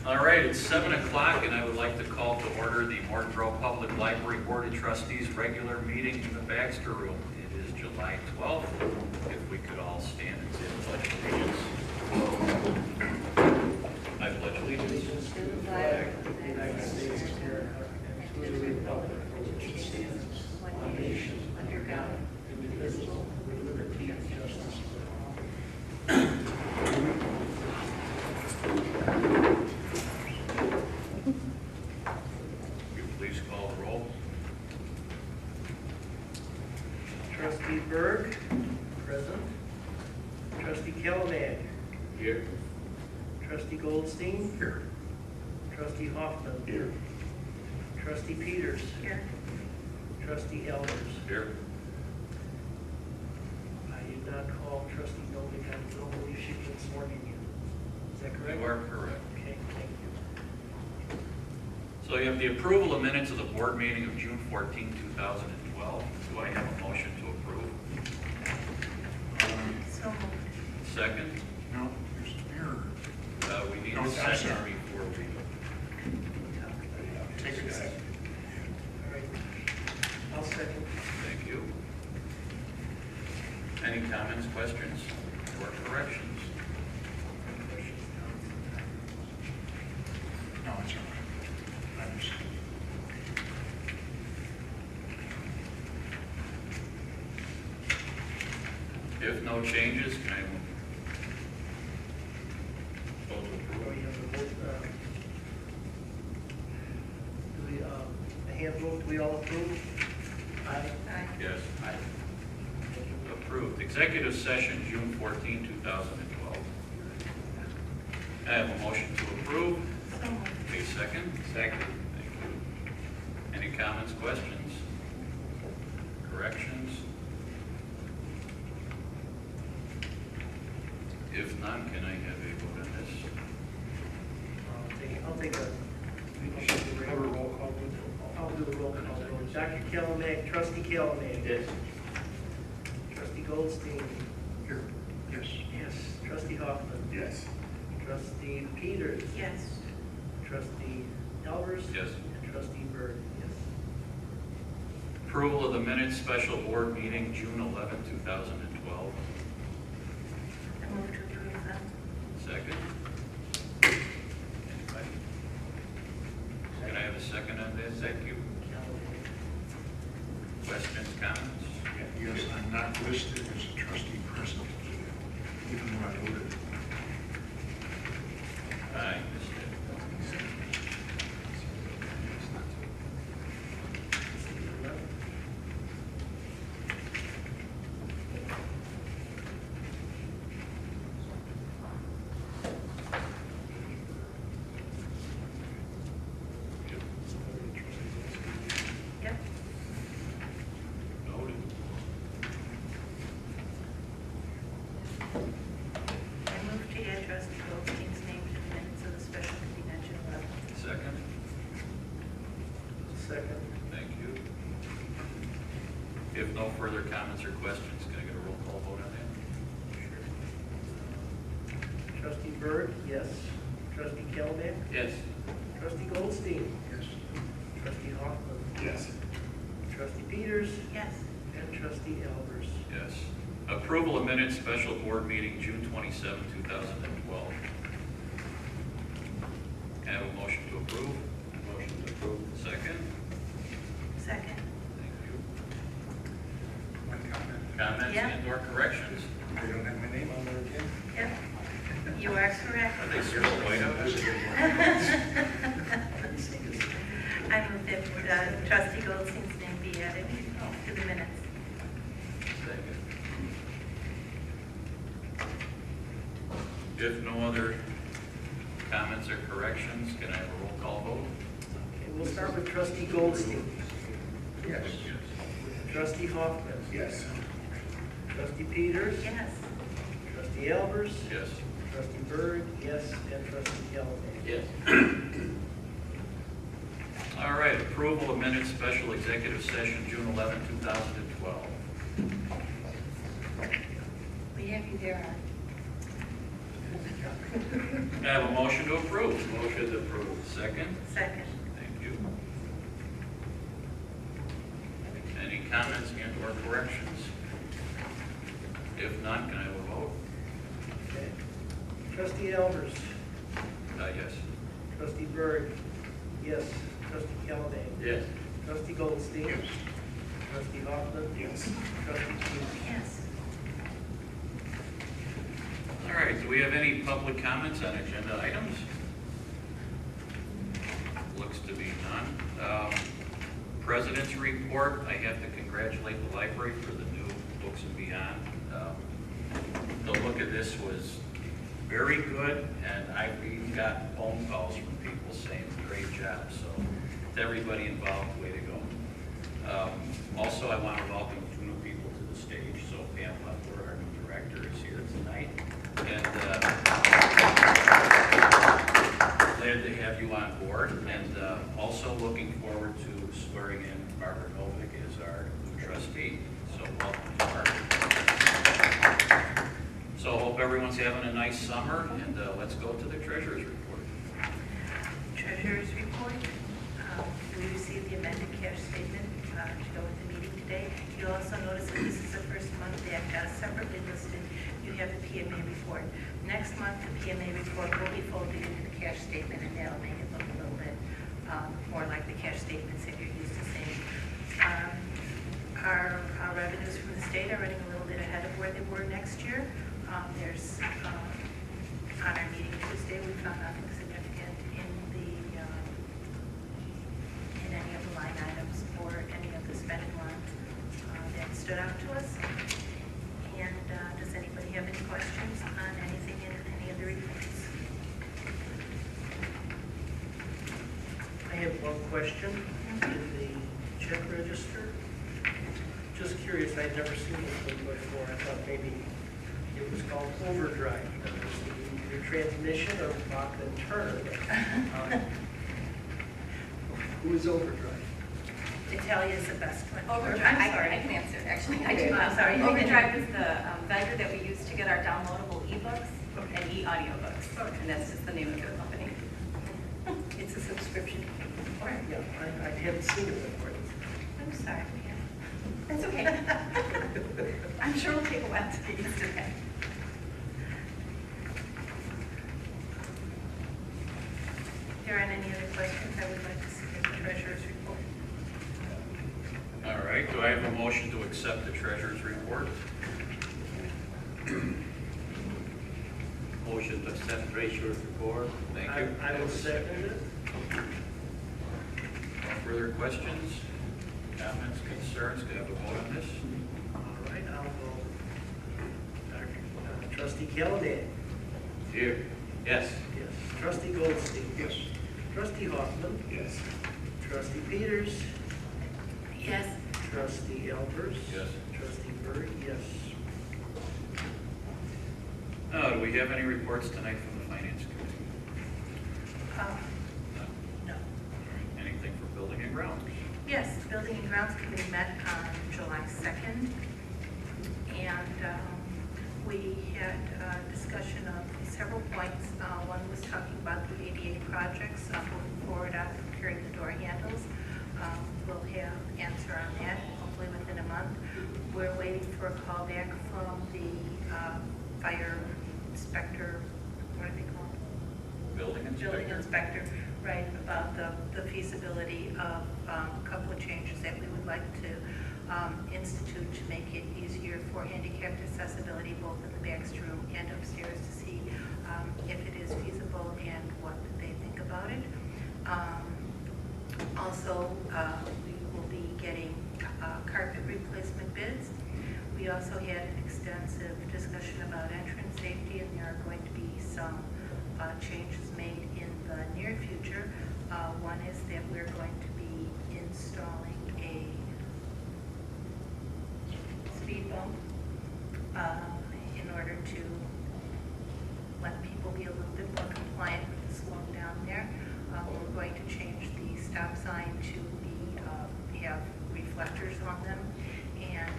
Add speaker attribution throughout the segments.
Speaker 1: All right, it's 7 o'clock, and I would like to call to order the Morton Grove Public Library Board of Trustees regular meeting in the Baxter Room. It is July 12th. If we could all stand and say the Pledge of Allegiance. I pledge allegiance
Speaker 2: To the flag of the United States of America and to the republic for which it stands, one nation, under God, indivisible, with liberty and justice for all.
Speaker 1: you please call the roll.
Speaker 3: Trustee Berg, present. Trustee Kellerman.
Speaker 1: Here.
Speaker 3: Trustee Goldstein.
Speaker 2: Here.
Speaker 3: Trustee Hoffman.
Speaker 2: Here.
Speaker 3: Trustee Peters.
Speaker 2: Here.
Speaker 3: Trustee Elders.
Speaker 1: Here.
Speaker 3: I did not call Trustee Novick. I don't believe she was sworn in yet. Is that correct?
Speaker 1: You are correct.
Speaker 3: Okay, thank you.
Speaker 1: So you have the approval of minutes of the board meeting of June 14, 2012. Do I have a motion to approve?
Speaker 2: So moved.
Speaker 1: Second?
Speaker 4: No, there's an error.
Speaker 1: We need
Speaker 4: No,
Speaker 1: a
Speaker 4: I'm
Speaker 1: second
Speaker 4: sorry.
Speaker 1: before we...
Speaker 4: Take a second.
Speaker 3: All right. I'll second.
Speaker 1: Thank you. Any comments, questions, or corrections?
Speaker 4: No, it's all right. I understand.
Speaker 1: If no changes, can I vote to
Speaker 3: Oh,
Speaker 1: approve?
Speaker 3: you have the vote, do we, a hand vote, do we all approve? Aye.
Speaker 2: Aye.
Speaker 1: Yes. Approved. Executive session, June 14, 2012. I have a motion to approve.
Speaker 2: So moved.
Speaker 1: A second? Second. Thank you. Any comments, questions? Corrections? If none, can I have a vote on this?
Speaker 3: I'll take a,
Speaker 4: Have a roll call, please.
Speaker 3: I'll do the roll call. Dr. Kellerman, Trustee Kellerman.
Speaker 1: Yes.
Speaker 3: Trustee Goldstein.
Speaker 4: Here. Yes.
Speaker 3: Yes. Trustee Hoffman.
Speaker 4: Yes.
Speaker 3: Trustee Peters.
Speaker 2: Yes.
Speaker 3: Trustee Elvers.
Speaker 1: Yes.
Speaker 3: And Trustee Berg. Yes.
Speaker 1: Approval of the minutes, special board meeting, June 11, 2012.
Speaker 2: I move to approve them.
Speaker 1: Second. Anybody? Can I have a second on this? Thank you. Questions, comments?
Speaker 4: Yes, I'm not listed as a trustee present, even though I voted.
Speaker 1: I missed it.
Speaker 2: Yep.
Speaker 1: Noted.
Speaker 2: I move to add Trustee Goldstein's name to the minutes of the special convention of
Speaker 1: Second.
Speaker 3: Second.
Speaker 1: Thank you. If no further comments or questions, can I get a roll call vote on that?
Speaker 3: Trustee Berg, yes. Trustee Kellerman.
Speaker 1: Yes.
Speaker 3: Trustee Goldstein.
Speaker 4: Yes.
Speaker 3: Trustee Hoffman.
Speaker 4: Yes.
Speaker 3: Trustee Peters.
Speaker 2: yes.
Speaker 3: And Trustee Elvers.
Speaker 1: Yes. Approval of minutes, special board meeting, June 27, 2012. Have a motion to approve? Motion to approve. Second?
Speaker 2: Second.
Speaker 1: Thank you.
Speaker 4: One comment.
Speaker 1: Comments
Speaker 2: Yeah.
Speaker 1: and/or corrections?
Speaker 4: They don't have my name on there again?
Speaker 2: Yep. You are correct.
Speaker 1: Are they still white out?
Speaker 2: I move that Trustee Goldstein's name be added to the minutes.
Speaker 1: Second. If no other comments or corrections, can I have a roll call vote?
Speaker 3: Okay, we'll start with Trustee Goldstein.
Speaker 4: Yes.
Speaker 3: Trustee Hoffman.
Speaker 4: Yes.
Speaker 3: Trustee Peters.
Speaker 2: Yes.
Speaker 3: Trustee Elvers.
Speaker 1: Yes.
Speaker 3: Trustee Berg, yes. And Trustee Kellerman.
Speaker 1: Yes. All right, approval of minutes, special executive session, June 11, 2012.
Speaker 2: We have you there.
Speaker 1: I have a motion to approve? Motion to approve. Second?
Speaker 5: Second.
Speaker 1: Thank you. Any comments and or corrections? If none, can I have a vote?
Speaker 3: Okay. Trustee Elders,
Speaker 1: Yes.
Speaker 3: trustee Berg, yes. Trustee Callahan,
Speaker 1: Yes.
Speaker 3: trustee Goldstein.
Speaker 4: Yes.
Speaker 3: Trustee Hoffman.
Speaker 4: Yes.
Speaker 3: Trustee Peters.
Speaker 5: Yes.
Speaker 1: All right, do we have any public comments on agenda items? Looks to be none. President's report, I have to congratulate the library for the new Books and Beyond. The look of this was very good, and I've even got phone calls from people saying, great job. So to everybody involved, way to go. Also, I want to welcome 2 new people to the stage. So Pam Leffler, our new director, is here tonight. And glad to have you on board. And also looking forward to swearing in Barbara Novick as our new trustee. So welcome to Barbara. So hope everyone's having a nice summer, and let's go to the treasurer's report.
Speaker 5: Treasurer's report. We received the amended cash statement to go with the meeting today. You'll also notice that this is the first month that separately listed, you have the PMA report. Next month, the PMA report will be folded into the cash statement, and that'll make it look a little bit more like the cash statements that you're used to seeing. Our revenues from the state are running a little bit ahead of where they were next year. There's, on our meeting Tuesday, we found nothing significant in any of the line items or any of the spending lines that stood out to us. And does anybody have any questions on anything in any of the reports?
Speaker 3: I have one question in the check register. Just curious, I'd never seen this one before. I thought maybe it was called overdrive. Your transmission or Bach and Turner. Who is overdrive?
Speaker 5: Italia is the best one.
Speaker 6: Overdrive,
Speaker 5: I'm
Speaker 6: I
Speaker 5: sorry.
Speaker 6: can answer, actually. I
Speaker 3: Okay.
Speaker 6: do.
Speaker 5: I'm sorry.
Speaker 6: Overdrive is the vendor that we use to get our downloadable ebooks
Speaker 3: Okay.
Speaker 6: and e-audiobooks. And that's just the name of their company.
Speaker 5: It's a subscription.
Speaker 3: Yeah, I hadn't seen it before.
Speaker 5: I'm sorry.
Speaker 6: That's okay. I'm sure it'll take a while to get used to that.
Speaker 5: If there aren't any other questions, I would like to submit the treasurer's report.
Speaker 1: All right, do I have a motion to accept the treasurer's report?
Speaker 7: Motion to accept treasurer's report.
Speaker 1: Thank you.
Speaker 3: I will second it.
Speaker 1: No further questions, comments, concerns? Can I have a vote on this?
Speaker 3: All right, I'll go. Trustee Callahan.
Speaker 1: Here. Yes.
Speaker 3: Yes. Trustee Goldstein.
Speaker 4: Yes.
Speaker 3: Trustee Hoffman.
Speaker 4: Yes.
Speaker 3: Trustee Peters.
Speaker 5: Yes.
Speaker 3: Trustee Elders.
Speaker 1: Yes.
Speaker 3: Trustee Berg, yes.
Speaker 1: Do we have any reports tonight from the Finance Committee? No.
Speaker 5: No.
Speaker 1: Anything for Building and Grounds?
Speaker 5: Yes, the Building and Grounds Committee met on July 2nd, and we had a discussion of several points. One was talking about the ADA projects, moving forward on procuring the door handles. We'll have answer on that, hopefully within a month. We're waiting for a call back from the fire inspector, what do they call it?
Speaker 1: Building inspector?
Speaker 5: Building inspector, right, about the feasibility of a couple of changes that we would like to institute to make it easier for handicapped accessibility both in the Baxter room and upstairs, to see if it is feasible and what they think about it. Also, we will be getting carpet replacement bids. We also had an extensive discussion about entrance safety, and there are going to be some changes made in the near future. One is that we're going to be installing a speed bump in order to let people be a little bit more compliant with the slowing down there. We're going to change the stop sign to have reflectors on them, and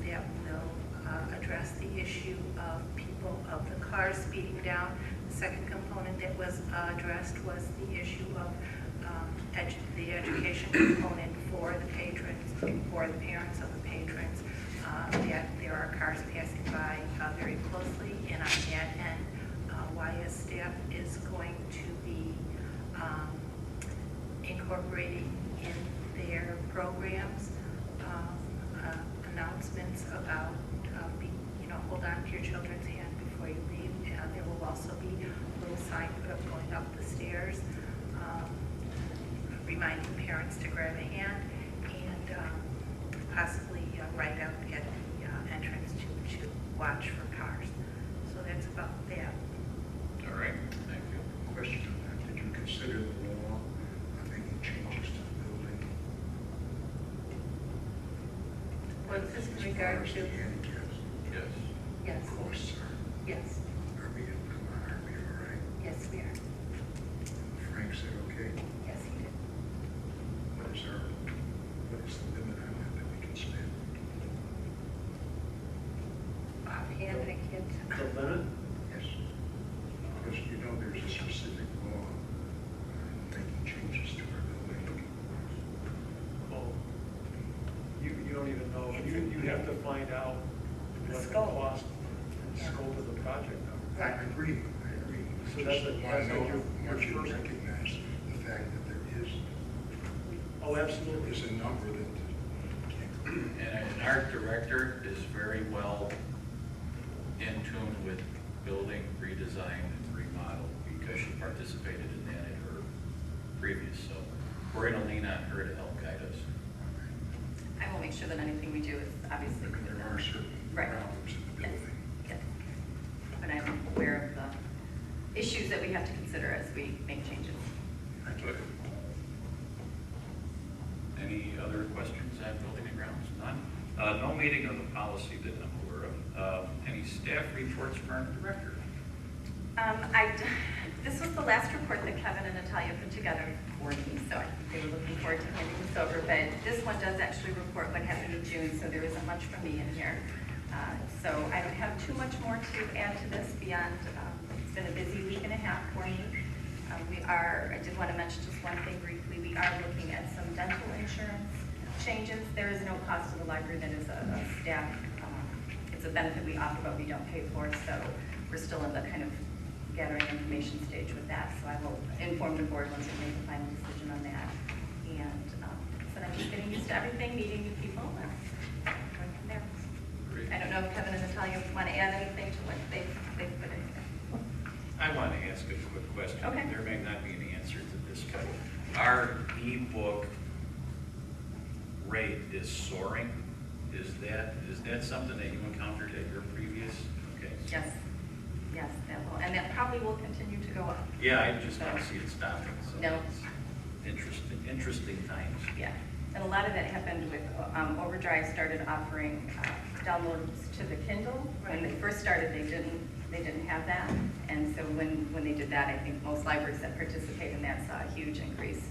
Speaker 5: that will address the issue of people approval of the cars speeding down. The second component that was addressed was the issue of the education component for the patrons, for the parents of the patrons, that there are cars passing by very closely, and on that end, YS staff is going to be incorporating in their programs announcements about, hold on to your children's hand before you leave. There will also be a little sign put up going up the stairs, reminding parents to grab a hand, and possibly right out at the entrance to watch for cars. So that's about that.
Speaker 1: All right, thank you.
Speaker 4: Question on that, did you consider the law on making changes to the building?
Speaker 5: What's this in
Speaker 4: As
Speaker 5: regard
Speaker 4: far as
Speaker 5: to?
Speaker 4: the handicaps,
Speaker 1: Yes.
Speaker 5: Yes,
Speaker 4: costs
Speaker 5: yes,
Speaker 4: are we all right?
Speaker 5: yes, we are.
Speaker 4: Frank said, okay,
Speaker 5: Yes, he did.
Speaker 4: what is the limit on that we can spend?
Speaker 5: Offhand, I can't.
Speaker 3: The limit?
Speaker 4: Yes. Because there's a specific law on making changes to our building.
Speaker 2: Well, you don't even know, you have to find out
Speaker 5: The
Speaker 2: what the
Speaker 5: scope.
Speaker 2: cost and scope of the project are.
Speaker 4: I agree.
Speaker 2: So that's
Speaker 4: Just
Speaker 2: what-
Speaker 4: want to
Speaker 2: that's
Speaker 4: know
Speaker 2: what your
Speaker 4: once you
Speaker 2: first-
Speaker 4: recognize the fact that there
Speaker 2: Oh, absolutely.
Speaker 4: is a number that
Speaker 1: And an art director is very well in tune with building, redesign, and remodel because she participated in that in her previous, so we're gonna lean on her to help guide us.
Speaker 6: I will make sure that anything we do is obviously.
Speaker 4: there are certain
Speaker 6: Right.
Speaker 4: problems in the
Speaker 6: Yes,
Speaker 4: building.
Speaker 6: yes. But I'm aware of the issues that we have to consider as we make changes.
Speaker 4: Thank you.
Speaker 1: Any other questions on building and grounds? None? No meeting of the policy that I'm aware of. Any staff reports from the director?
Speaker 6: This was the last report that Kevin and Natalia put together for me, so I think they were looking forward to handing this over. But this one does actually report what happened in June, so there isn't much from me in here. So I don't have too much more to add to this beyond, it's been a busy week and a half for me. I did want to mention just one thing briefly. We are looking at some dental insurance changes. There is no cost to the library. That is a staff, it's a benefit we offer, but we don't pay for. So we're still in the kind of gathering information stage with that. So I will inform the board once we make the final decision on that. And so I'm just getting used to everything, meeting new people, and going from there.
Speaker 1: Great.
Speaker 6: I don't know if Kevin and Natalia want to add anything to what they've put in here.
Speaker 1: I want to ask a quick question.
Speaker 6: Okay.
Speaker 1: There may not be an answer to this, but our e-book rate is soaring. Is that something that you encountered at your previous? Okay.
Speaker 6: Yes, that will, and that probably will continue to go up.
Speaker 1: Yeah, I just don't see it stopping. So
Speaker 6: No.
Speaker 1: it's interesting times.
Speaker 6: Yeah, and a lot of that happened with, Overdrive started offering downloads to the Kindle. When they first started, they didn't have that. And so when they did that, I think most libraries that participate in that saw a huge increase.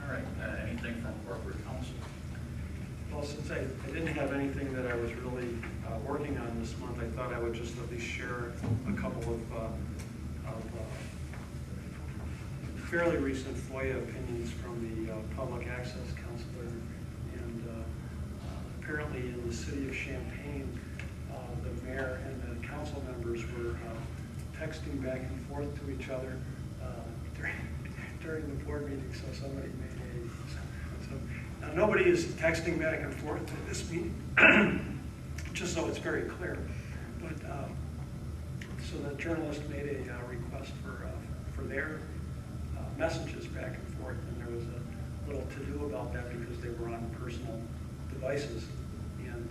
Speaker 1: All right, anything from corporate counsel?
Speaker 2: Well, since I didn't have anything that I was really working on this month, I thought I would just at least share a couple of fairly recent FOIA opinions from the public access counselor. And apparently in the city of Champaign, the mayor and the council members were texting back and forth to each other during the board meeting, so somebody made now, nobody is texting back and forth at this meeting, just so it's very clear. But so the journalist made a request for their messages back and forth, and there was a little to-do about that because they were on personal devices. And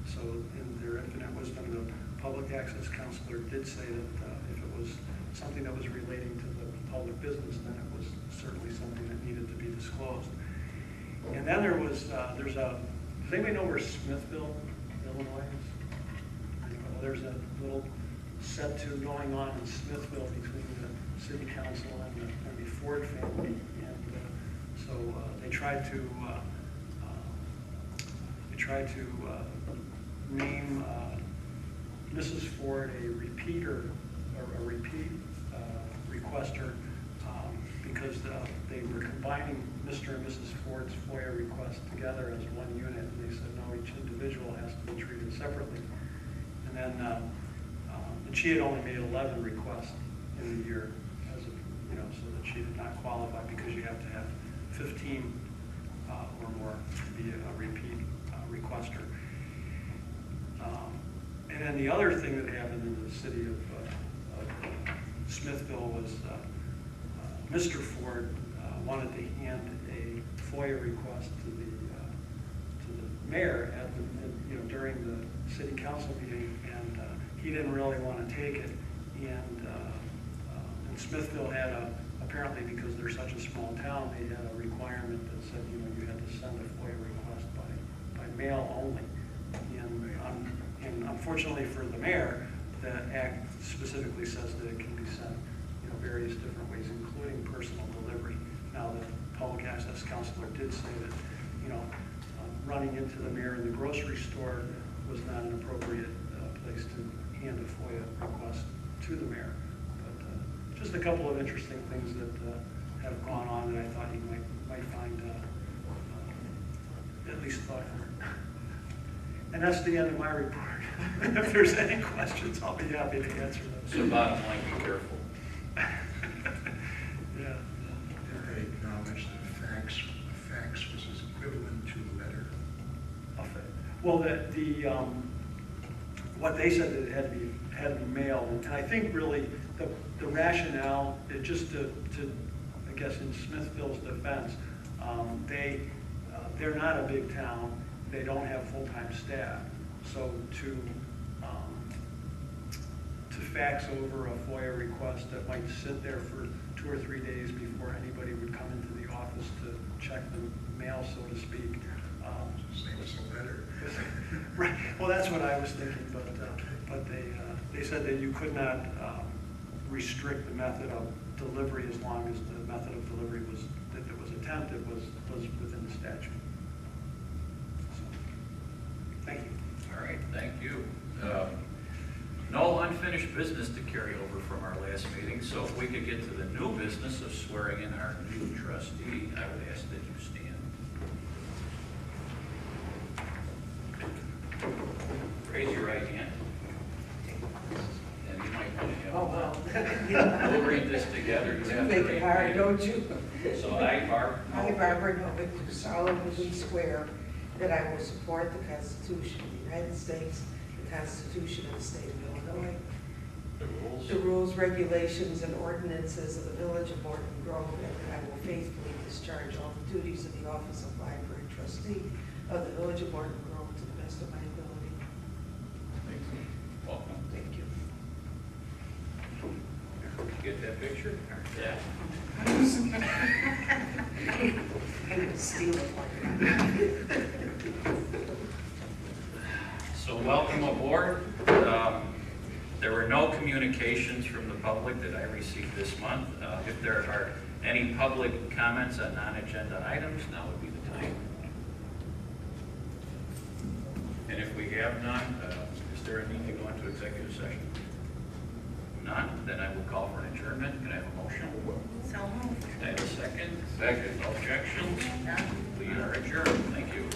Speaker 2: so in their infinite wisdom, the public access counselor did say that if it was something that was relating to the public business, then it was certainly something that needed to be disclosed. And then does anybody know where Smithville, Illinois is? There's a little set-to going on in Smithville between the city council and the Ford family. And so they tried to name Mrs. Ford a repeater, or a repeat requester, because they were combining Mr. and Mrs. Ford's FOIA request together as one unit, and they said, no, each individual has to be treated separately. And then, and she had only made 11 requests in the year, as of, so that she did not qualify, because you have to have 15 or more to be a repeat requester. And then the other thing that happened in the city of Smithville was Mr. Ford wanted to hand a FOIA request to the mayor at the, during the city council meeting, and he didn't really want to take it. And Smithville had apparently, because they're such a small town, they had a requirement that said, you had to send a FOIA request by mail only. And unfortunately for the mayor, the act specifically says that it can be sent, various different ways, including personal delivery. Now, the public access counselor did say that, running into the mayor in the grocery store was not an appropriate place to hand a FOIA request to the mayor. But just a couple of interesting things that have gone on that I thought you might find at least thoughtful. And that's the end of my report. If there's any questions, I'll be happy to answer them.
Speaker 1: So bottom line, be careful.
Speaker 2: Yeah.
Speaker 4: Did they acknowledge that a fax was as equivalent to a letter?
Speaker 2: Well, what they said that it had to be mailed, and I think really the rationale, just to I guess in Smithville's defense, they're not a big town. They don't have full-time staff, so to fax over a FOIA request that might sit there for 2 or 3 days before anybody would come into the office to check the mail, so to speak.
Speaker 4: Same as a letter.
Speaker 2: Right. Well, that's what I was thinking, but they said that you could not restrict the method of delivery as long as the method of delivery was, if it was attempted, was within the statute. So, thank you.
Speaker 1: All right, thank you. No unfinished business to carry over from our last meeting, so if we could get to the new business of swearing in our new trustee, I would ask that you stand. Raise your right hand. And you might want to have.
Speaker 8: Oh, well.
Speaker 1: We'll read this together. You have to
Speaker 8: Make
Speaker 1: raise
Speaker 8: it hard,
Speaker 1: your-
Speaker 8: don't you?
Speaker 1: So I, Barb.
Speaker 8: I, Barbara Novick, do solemnly swear that I will support the Constitution of the United States, the Constitution of the State of Illinois,
Speaker 1: The rules.
Speaker 8: the rules, regulations, and ordinances of the Village of Morton Grove, and that I will faithfully discharge all the duties of the office of library trustee of the Village of Morton Grove to the best of my ability.
Speaker 1: Welcome.
Speaker 8: Thank you.
Speaker 1: Get that picture? Yeah.
Speaker 8: I'm gonna steal it.
Speaker 1: So welcome aboard. There were no communications from the public that I received this month. If there are any public comments on non-agenda items, now would be the time. And if we have none, is there a need to go into executive session? None, then I will call for an adjournment. Can I have a motion?
Speaker 5: So moved.
Speaker 1: Can I have a second? Second. Objections?
Speaker 5: None.
Speaker 1: We are adjourned. Thank you.